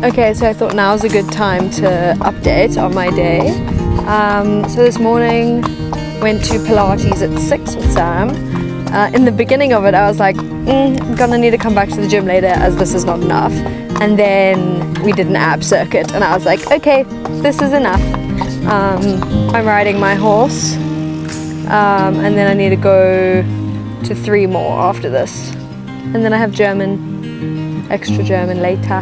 Okay, so I thought now's a good time to update on my day. So this morning, went to Pilates at 6 with Sam. In the beginning of it, I was like, I'm gonna need to come back to the gym later as this is not enough. And then we did an ab circuit and I was like, okay, this is enough. I'm riding my horse and then I need to go to 3 more after this. And then I have German, extra German later.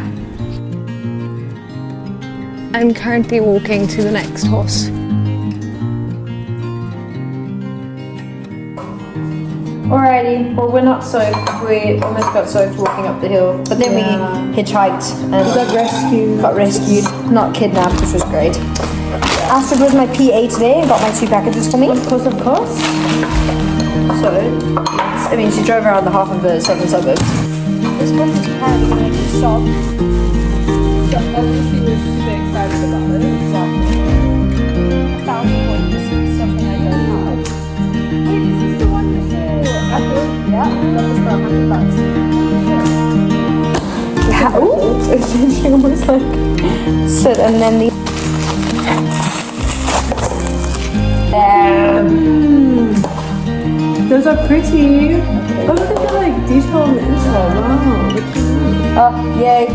I'm currently walking to the next horse. Alrighty, well we're not soaked, we almost got soaked walking up the hill, but then we hitchhiked and got rescued, not kidnapped, which was great. Astrid was my PA today and got my 2 packages for me. Of course. So, I mean she drove around the half of the southern suburbs. This one is apparently going to make you soft. So obviously was super excited about it. Exactly. 1,000 points is something I don't have. Wait, this is the one you saw at the... Yeah, that was for $100. Yeah, ooh! It's almost like... Sit and then the... Those are pretty. Oh, look at the like detail on the inside. Wow. Oh, yay.